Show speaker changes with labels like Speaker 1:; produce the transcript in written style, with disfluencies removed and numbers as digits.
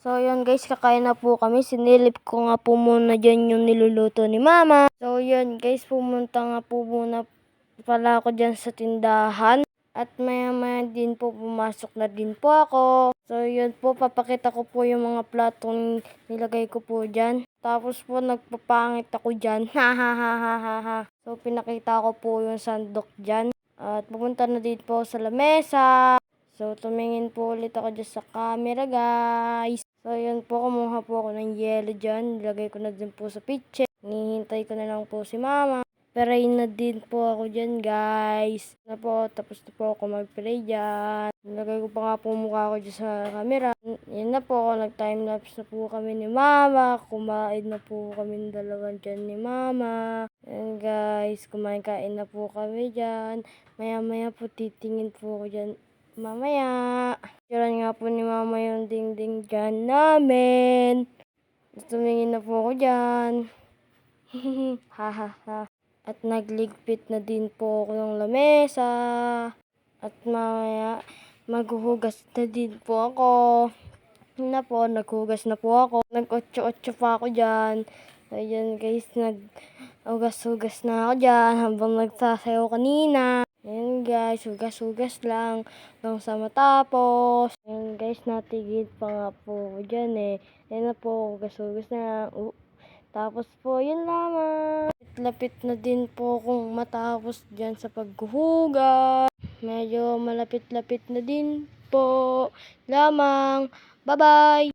Speaker 1: So, yun guys, kakain na po kami. Sinilip ko nga po muna dyan yung niluluto ni Mama. So, yun guys, pumunta nga po muna pala ako dyan sa tindahan. At maya-maya din po, pumasok na din po ako. So, yun po, papakita ko po yung mga platong nilagay ko po dyan. Tapos po, nagpapangit ako dyan. Ha ha ha ha ha ha. So, pinakita ko po yung sandok dyan. At pupunta na din po sa lamesa. So, tumingin po ulit ako dyan sa camera, guys. So, yun po, kumuha po ako ng yelo dyan. Nilagay ko na din po sa pitche. Nihintay ko na lang po si Mama. Pray na din po ako dyan, guys. Na po, tapos na po ako mag-pray dyan. Nilagay ko pa nga po mukha ko dyan sa camera. Yan na po, nag-timelapse na po kami ni Mama. Kumain na po kami dalawa dyan ni Mama. Yan, guys, kumain-kain na po kami dyan. Maya-maya po, titingin po ako dyan. Mamaya. Tiran nga po ni Mama yung dingding dyan namin. Tumingin na po ako dyan. Ha ha ha. At nagligpit na din po ako ng lamesa. At mamaya maghuhugas na din po ako. Yun na po, naghugas na po ako. Nag-otso-otso pa ako dyan. Ayan guys, nag-hugas-hugas na ako dyan habang nagsasayaw kanina. Ayan guys, hugas-hugas lang nang sa matapos. Ayan guys, natigil pa nga po dyan eh. Ayan na po, hugas-hugas na. Tapos po, yun lamang. Lapit na din po kung matapos dyan sa paghuhugas. Medyo malapit-lapit na din po lamang. Bye-bye!